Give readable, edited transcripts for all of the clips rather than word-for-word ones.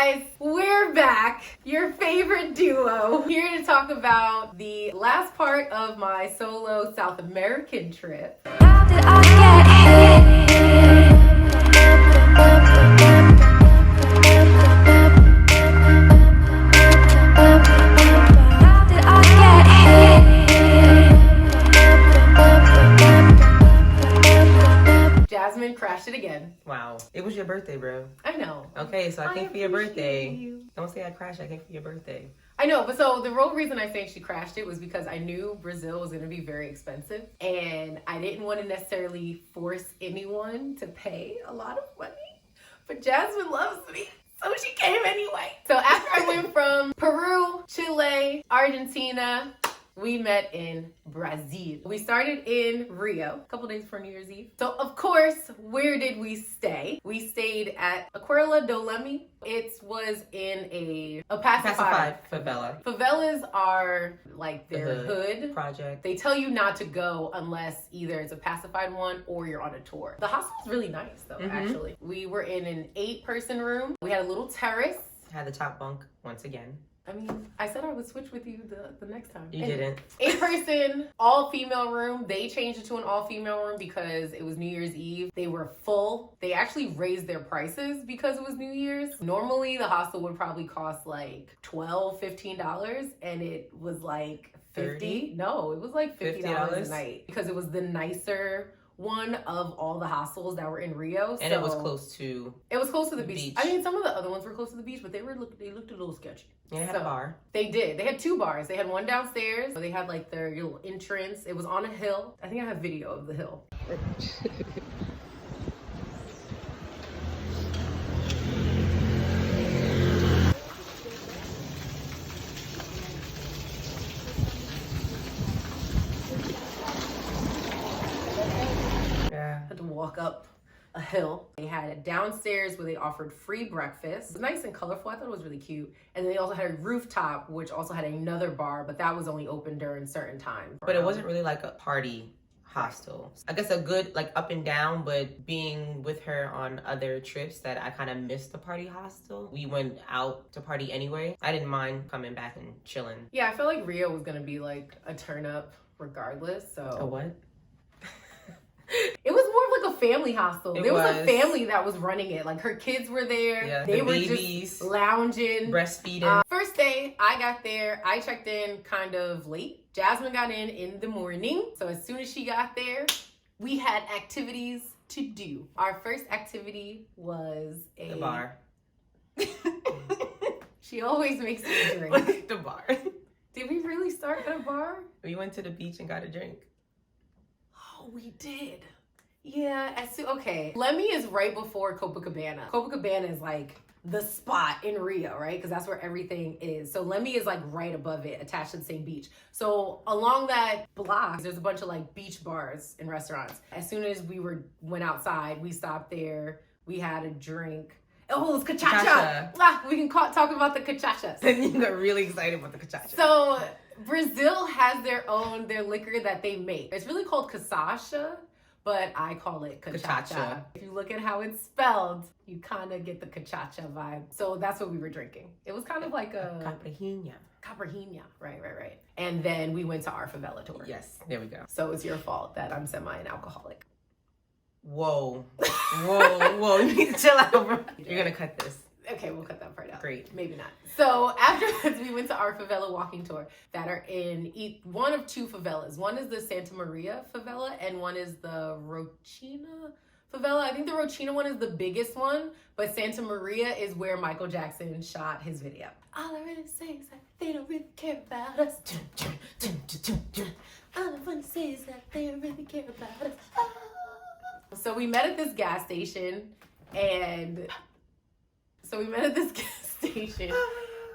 guys, we're back. Your favorite duo. Here to talk about the last part of my solo South American trip. How did I get here? How did I get here? Jasmine crashed it again. Wow. It was your birthday, bro. I know. Okay, so I came for your birthday. You. Don't say I crashed. I came for your birthday. I know, but so the real reason I say she crashed it was because I knew Brazil was going to be very expensive, and I didn't want to necessarily force anyone to pay a lot of money. But Jasmine loves me, so she came anyway. So after I went from Peru, Chile, Argentina, we met in Brazil. We started in Rio a couple days before New Year's Eve. So of course, where did we stay? We stayed at Aquerla de Leme. It was in a pacified favela. Favelas are like their The hood project. They tell you not to go unless either it's a pacified one or you're on a tour. The hostel is really nice though, actually. We were in an 8-person room. We had a little terrace. Had the top bunk once again. I mean, I said I would switch with you the next time. You didn't. 8-person, all-female room. They changed it to an all-female room because it was New Year's Eve. They were full. They actually raised their prices because it was New Year's. Normally, the hostel would probably cost like $12, $15, and it was like $50. No, it was like $50 a night because it was the nicer one of all the hostels that were in Rio. And it was close to the beach. I mean, some of the other ones were close to the beach, but they looked a little sketchy. Yeah, they had a bar. They did. They had 2 bars. They had one downstairs. They had like their little entrance. It was on a hill. I think I have video of the hill. Had to walk up a hill. They had a downstairs where they offered free breakfast. It was nice and colorful. I thought it was really cute. And then they also had a rooftop, which also had another bar, but that was only open during certain times. But it wasn't really like a party hostel. I guess a good like up and down, but being with her on other trips that I kind of missed the party hostel. We went out to party anyway. I didn't mind coming back and chilling. Yeah, I felt like Rio was gonna be like a turn up regardless. So A what? It was more of like a family hostel. It there was a was. family that was running it. Like her kids were there. Yeah, they the were babies, just lounging, breastfeeding. First day, I got there. I checked in kind of late. Jasmine got in the morning. So as soon as she got there, we had activities to do. Our first activity was The bar. She always makes me drink. The bar. Did we really start at a bar? We went to the beach and got a drink. Oh, we did. Yeah, okay. Lemmy is right before Copacabana. Copacabana is like the spot in Rio, right? Because that's where everything is. So Lemmy is like right above it, attached to the same beach. So along that block, there's a bunch of like beach bars and restaurants. As soon as we went outside, we stopped there. We had a drink. Oh, it's cachaça. We can talk about the cachachas. And you got really excited about the cachaça. So Brazil has their liquor that they make. It's really called cachaça, but I call it cachaça. If you look at how it's spelled, you kind of get the cachaça vibe. So that's what we were drinking. It was kind of like a Copperhina. Right. And then we went to our favela tour. Yes, there we go. So it's your fault that I'm semi-alcoholic. Whoa. You need to chill out, bro. You're gonna cut this. Okay, we'll cut that part out. Great. Maybe not. So afterwards, we went to our favela walking tour that are in one of 2 favelas. One is the Santa Maria favela and one is the Rochina favela. I think the Rochina one is the biggest one, but Santa Maria is where Michael Jackson shot his video. All I really say is that they don't really care about us. All I want to say is that they don't really care about us. So we met at this gas station and... It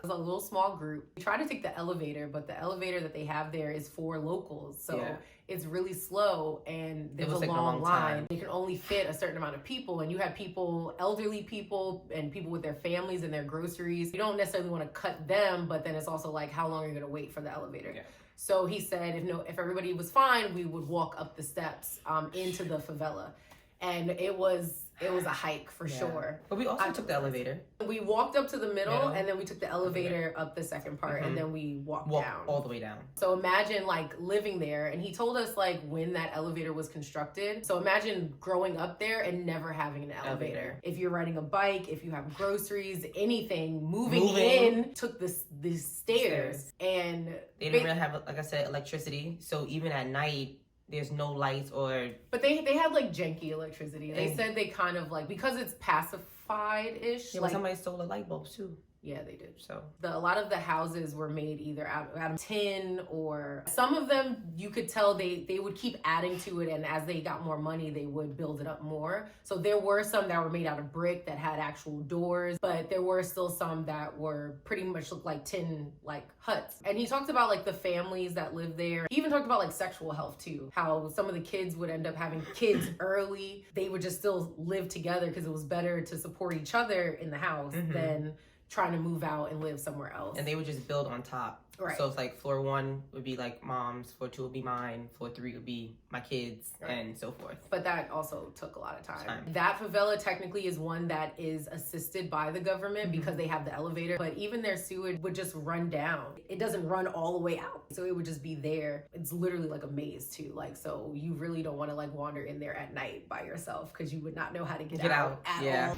was a little small group. We tried to take the elevator, but the elevator that they have there is for locals. So it's really slow and there's a long line. They can only fit a certain amount of people, and you have people, elderly people and people with their families and their groceries. You don't necessarily want to cut them, but then it's also like, how long are you going to wait for the elevator? Yeah. So he said if everybody was fine, we would walk up the steps into the favela. And it was it was a hike for sure. But we also took the elevator. We walked up to the middle and then we took the elevator up the second part and then we walked down. All the way down. So imagine like living there, and he told us like when that elevator was constructed. So imagine growing up there and never having an elevator. If you're riding a bike, if you have groceries, anything, moving in, took these stairs. And they didn't really have, like I said, electricity. So even at night, there's no lights or... But they had like janky electricity. They said they kind of like, because it's pacified-ish. Yeah, like, but somebody stole the light bulbs too. Yeah, they did. So a lot of the houses were made either out of tin, or some of them you could tell they would keep adding to it, and as they got more money they would build it up more. So there were some that were made out of brick that had actual doors, but there were still some that were pretty much looked like tin like huts. And he talked about like the families that lived there. He even talked about like sexual health too, how some of the kids would end up having kids early. They would just still live together because it was better to support each other in the house than trying to move out and live somewhere else. And they would just build on top. Right. So it's like floor 1 would be like mom's, floor 2 would be mine, floor 3 would be my kids, and so forth. But that also took a lot of time. That favela technically is one that is assisted by the government because they have the elevator, but even their sewage would just run down. It doesn't run all the way out. So it would just be there. It's literally like a maze too. Like, so you really don't want to like wander in there at night by yourself because you would not know how to get out at all.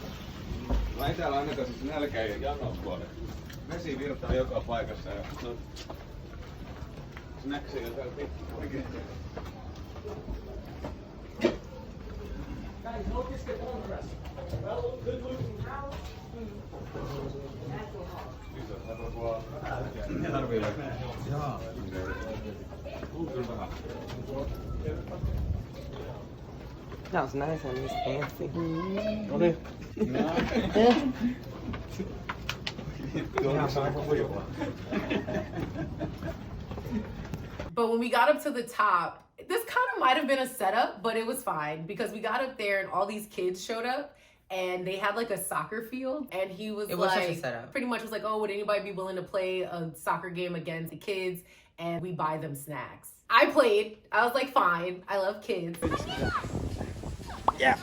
Vai täällä ainakaan siis nälkä ja janopuolet. Vesi virtaa joka paikassa ja snacksia täällä pikkupoikin. Guys, notice the contrast. Well, good looking house. That was nice on this fancy. But when we got up to the top, this kind of might have been a setup, but it was fine because we got up there and all these kids showed up and they had like a soccer field, and he was like, pretty much was like, oh, would anybody be willing to play a soccer game against the kids? And we buy them snacks. I played. I was like, fine. I love kids. Yeah.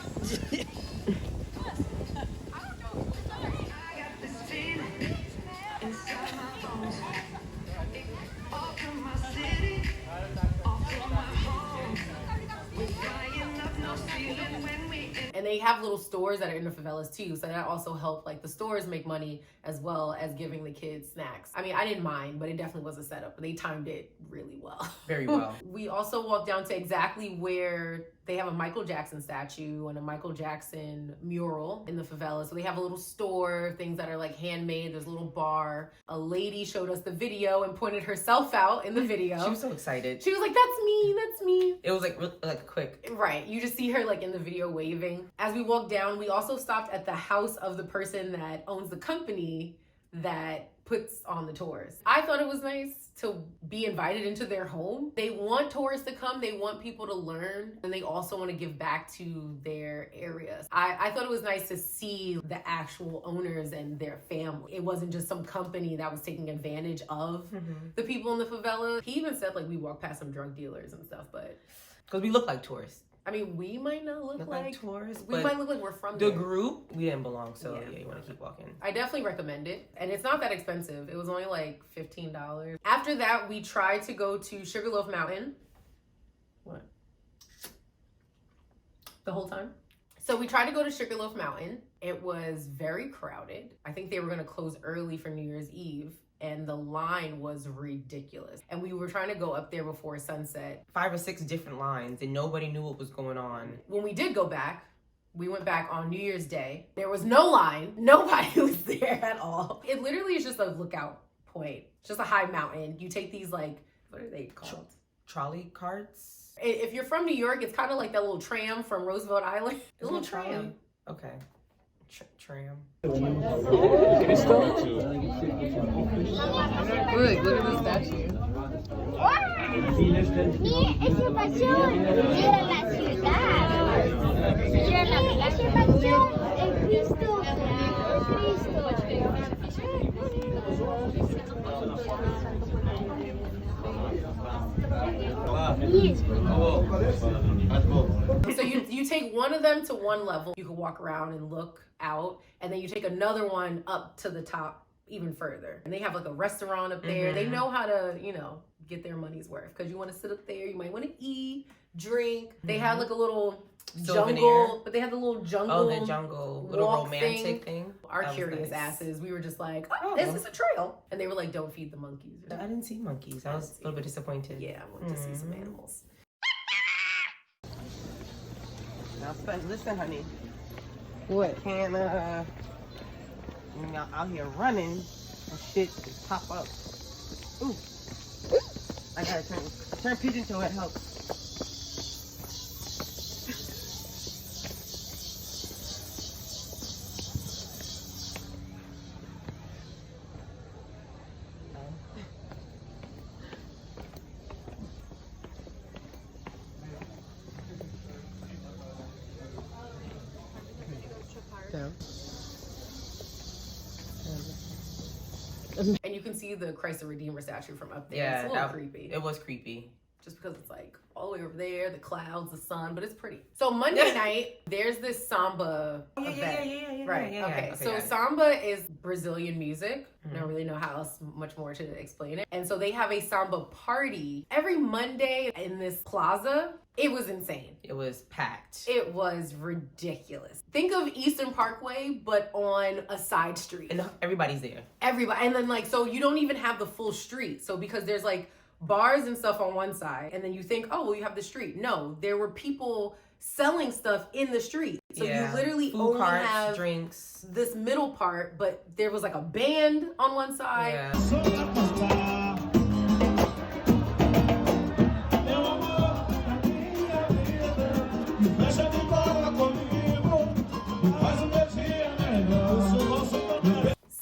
And they have little stores that are in the favelas too, so that also helped like the stores make money as well as giving the kids snacks. I mean, I didn't mind, but it definitely was a setup, but they timed it really well. Very well. We also walked down to exactly where they have a Michael Jackson statue and a Michael Jackson mural in the favela. So they have a little store, things that are like handmade. There's a little bar. A lady showed us the video and pointed herself out in the video. She was so excited. She was like, that's me, that's me. It was like quick. Right. You just see her like in the video waving. As we walked down, we also stopped at the house of the person that owns the company that puts on the tours. I thought it was nice to be invited into their home. They want tourists to come, they want people to learn, and they also want to give back to their areas. I thought it was nice to see the actual owners and their family. It wasn't just some company that was taking advantage of the people in the favela. He even said like we walked past some drug dealers and stuff, but... Because we look like tourists. I mean, we might not look like tourists. We might look like we're from the there. group. We didn't belong, so yeah, you want to keep walking. I definitely recommend it, and it's not that expensive. It was only like $15. After that, we tried to go to Sugarloaf Mountain. What? The whole time. So we tried to go to Sugarloaf Mountain. It was very crowded. I think they were going to close early for New Year's Eve. And the line was ridiculous. And we were trying to go up there before sunset. 5 or 6 different lines, and nobody knew what was going on. When we did go back, we went back on New Year's Day. There was no line. Nobody was there at all. It literally is just a lookout point. It's just a high mountain. You take these like, what are they called? Trolley carts? If you're from New York, it's kind of like that little tram from Roosevelt Island. A little tram. Okay. Tram. Look at the statue. Y eso pasó era la ciudad. Era la calle pasó el Cristo. So you take one of them to one level. You can walk around and look out, and then you take another one up to the top even further. And they have like a restaurant up there. They know how to, you know, get their money's worth, because you want to sit up there, you might want to eat, drink. They had like a little jungle, but they had the little jungle. Oh, the jungle, little romantic thing. Our curious asses, we were just like, oh, this is a trail. And they were like, don't feed the monkeys. I didn't see monkeys. I was a little bit disappointed. Yeah, I wanted to see some animals. Now, listen, honey. What? Can't, when y'all out here running, and shit just pop up. Ooh. I gotta turn pigeon so it helps. And you can see the Christ the Redeemer statue from up there. Yeah, it's a little creepy. It was creepy. Just because it's like all the way over there, the clouds, the sun, but it's pretty. So Monday night, there's this Samba event. Yeah. Right, Yeah. okay. So yeah. Samba is Brazilian music. I don't really know how else much more to explain it. And so they have a Samba party every Monday in this plaza. It was insane. It was packed. It was ridiculous. Think of Eastern Parkway, but on a side street. And everybody's there. Everybody. And then like, so you don't even have the full street. So because there's like bars and stuff on one side, and then you think, oh, well, you have the street. No, there were people selling stuff in the street. So you literally food only carts, have drinks. this middle part, but there was like a band on one side. Yeah.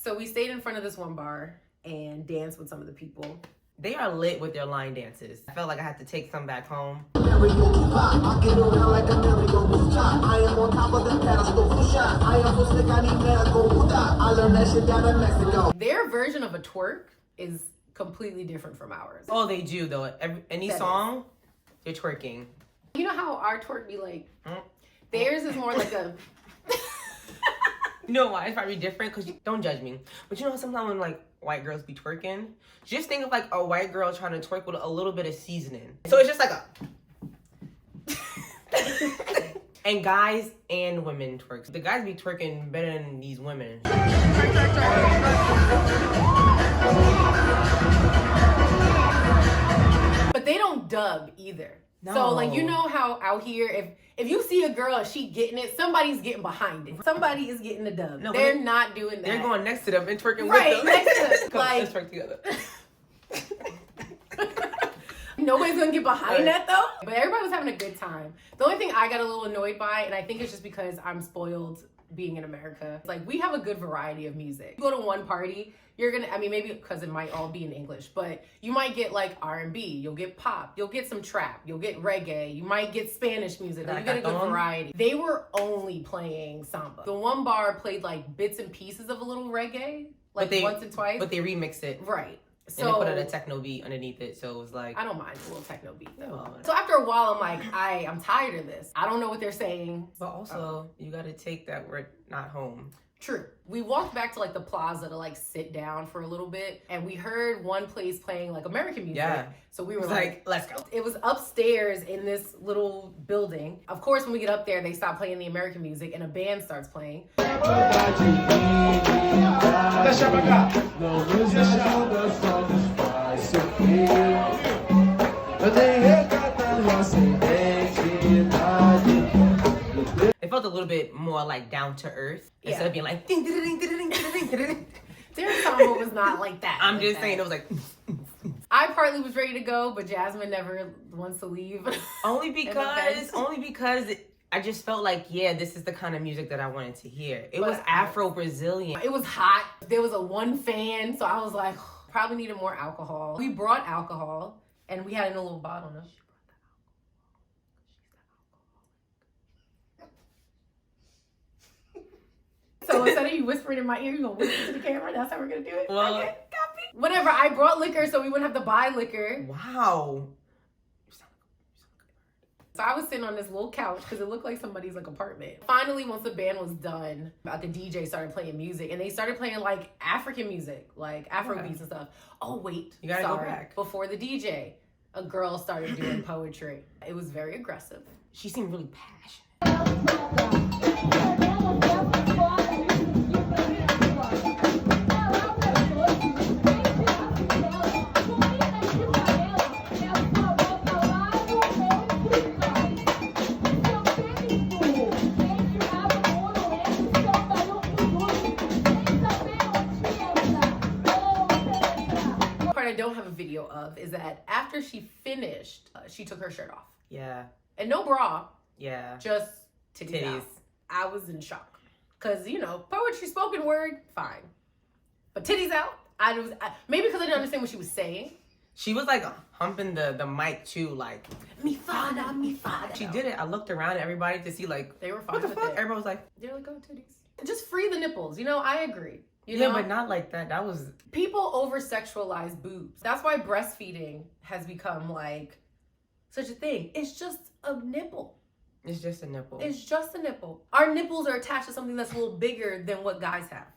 So we stayed in front of this one bar and danced with some of the people. They are lit with their line dances. I felt like I had to take some back home. Their version of a twerk is completely different from ours. Oh, they do though. Any song, they're twerking. You know how our twerk be like? Theirs is more like a... You know why? It's probably different because don't judge me. But you know sometimes when like white girls be twerking, just think of like a white girl trying to twerk with a little bit of seasoning. So it's just like a... And guys and women twerk. The guys be twerking better than these women. But they don't dub either. No. So like, you know how out here, if you see a girl and she getting it, somebody's getting behind it. Somebody is getting the dub. No, they're not doing that. They're going next to them and twerking right, with them. next to them. Come, Like, let's twerk together. Nobody's gonna get behind that though. But everybody was having a good time. The only thing I got a little annoyed by, and I think it's just because I'm spoiled being in America, like we have a good variety of music. You go to one party, you're gonna, I mean, maybe because it might all be in English, but you might get like R&B, you'll get pop, you'll get some trap, you'll get reggae, you might get Spanish music, like, you get a good variety. They were only playing samba. The one bar played like bits and pieces of a little reggae, like once and twice. But they remixed it. Right. So, and they put in a techno beat underneath it, so it was like... I don't mind a little techno beat though. Oh. So after a while, I'm like, I'm tired of this. I don't know what they're saying. But also, you gotta take that we're not home. True. We walked back to like the plaza to like sit down for a little bit, and we heard one place playing like American music. Yeah. So we were like, let's go. It was upstairs in this little building. Of course, when we get up there, they stop playing the American music and a band starts playing. Deixa pra cá. Não It felt a little bit more like down to earth instead of being like ding ding ding ding ding ding ding. Their samba was not like that. I'm just saying it was like. I partly was ready to go, but Jasmine never wants to leave. Only because I just felt like, yeah, this is the kind of music that I wanted to hear. It was Afro-Brazilian. It was hot. There was a one fan, so I was like, probably needed more alcohol. We brought alcohol, and we had it in a little bottle. No? So instead of you whispering in my ear, you're going to whisper to the camera? That's how we're going to do it? Well, okay, copy. Whatever, I brought liquor so we wouldn't have to buy liquor. Wow. So I was sitting on this little couch because it looked like somebody's like apartment. Finally, once the band was done, the DJ started playing music, and they started playing like African music, like Afro beats and stuff. Oh wait, you gotta go back. Before the DJ, a girl started doing poetry. It was very aggressive. She seemed really passionate. I don't have a video of is that after she finished, she took her shirt off. Yeah. And no bra. Yeah. Just titties. Out. I was in shock. Because, you know, poetry, spoken word, fine. But titties out, maybe because I didn't understand what she was saying. She was like humping the mic too, like, mi fada, mi fada. She did it. I looked around at everybody to see, like, they were fine what the with fuck? it. Everybody was like, they're like, oh, titties. Just free the nipples. You know, I agree. You yeah, know? but not like that. That was... People over-sexualize boobs. That's why breastfeeding has become, like, such a thing. It's just a nipple. It's just a nipple. It's just a nipple. Our nipples are attached to something that's a little bigger than what guys have.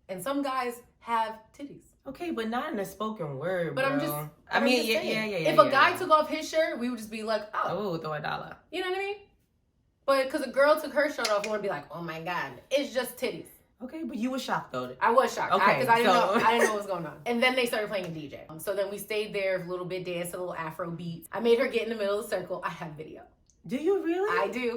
And some guys have titties. Okay, but not in a spoken word, but bro. I'm just... I mean, yeah. If a guy took off his shirt, we would just be like, oh, throw $1. You know what I mean? But because a girl took her shirt off, we want to be like, oh my God, it's just titties. Okay, but you were shocked though. I was shocked. Okay, because I didn't know what was going on. And then they started playing a DJ. So then we stayed there for a little bit, danced a little Afro beats. I made her get in the middle of the circle. I have video. Do you really? I do.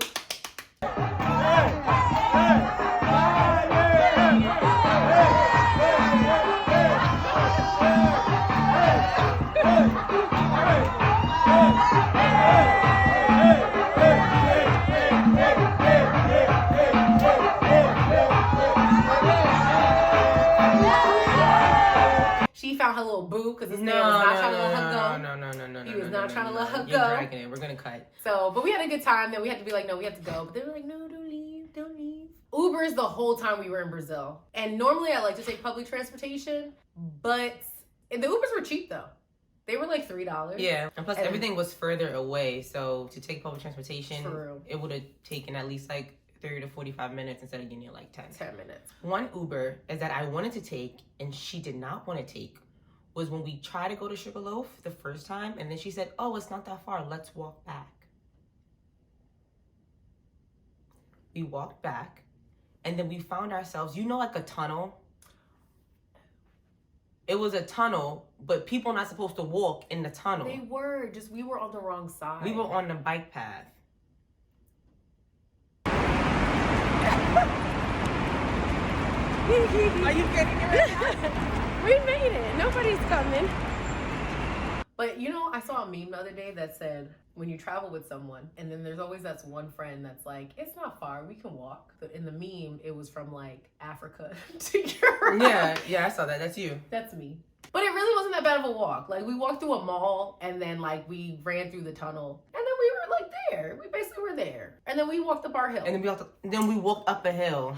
She found her little boo because this man was not trying to let her go. No. He was not trying to let her go. You're dragging it. We're gonna cut. So, but we had a good time. Then we had to be like, no, we have to go. But they were like, no, don't leave, don't leave. Ubers the whole time we were in Brazil. And normally I like to take public transportation, but the Ubers were cheap though. They were like $3. Yeah, and plus everything was further away. So to take public transportation, True. It would have taken at least like 30 to 45 minutes instead of getting it like 10 minutes. One Uber is that I wanted to take and she did not want to take was when we tried to go to Sugar Loaf the first time, and then she said, oh, it's not that far, let's walk back. We walked back, and then we found ourselves, you know, like a tunnel? It was a tunnel, but people not supposed to walk in the tunnel. They were, just we were on the wrong side. We were on the bike path. Are you getting it right now? We made it. Nobody's coming. But you know, I saw a meme the other day that said, when you travel with someone, and then there's always that one friend that's like, it's not far, we can walk. But in the meme, it was from like Africa to Europe. Yeah, I saw that. That's you. That's me. But it really wasn't that bad of a walk. Like, we walked through a mall, and then like we ran through the tunnel, and then we were like there. We basically were there. And then we walked up our hill. And then we walked up a hill.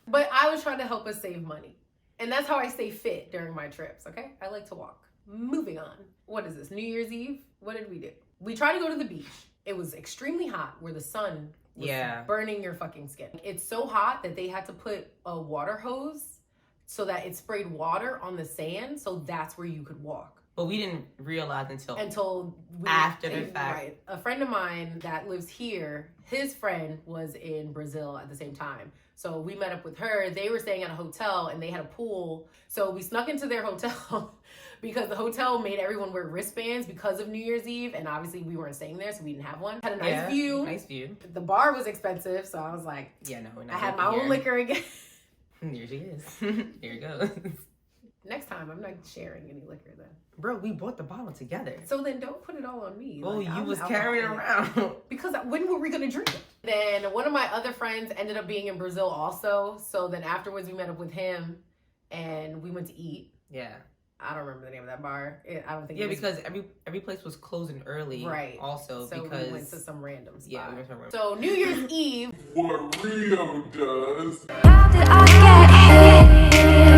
But I was trying to help us save money. And that's how I stay fit during my trips, okay? I like to walk. Moving on. What is this, New Year's Eve? What did we do? We tried to go to the beach. It was extremely hot where the sun was burning your fucking skin. It's so hot that they had to put a water hose so that it sprayed water on the sand, so that's where you could walk. But we didn't realize until after the fact. Right. A friend of mine that lives here, his friend was in Brazil at the same time. So we met up with her. They were staying at a hotel and they had a pool. So we snuck into their hotel because the hotel made everyone wear wristbands because of New Year's Eve. And obviously we weren't staying there, so we didn't have one. Had a nice view. Nice view. The bar was expensive, so I was like, yeah, no, we're not. I had my own liquor again. Here she is. Here it goes. Next time, I'm not sharing any liquor then. Bro, we bought the bottle together. So then don't put it all on me. Oh, like, you was carrying around. Because when were we going to drink it? Then one of my other friends ended up being in Brazil also. So then afterwards we met up with him and we went to eat. Yeah. I don't remember the name of that bar. I don't think. Yeah, because every place was closing early. Right. Also, so because we went to some random spot. Yeah, we went to random. So New Year's Eve. What Rio does. How did I get here?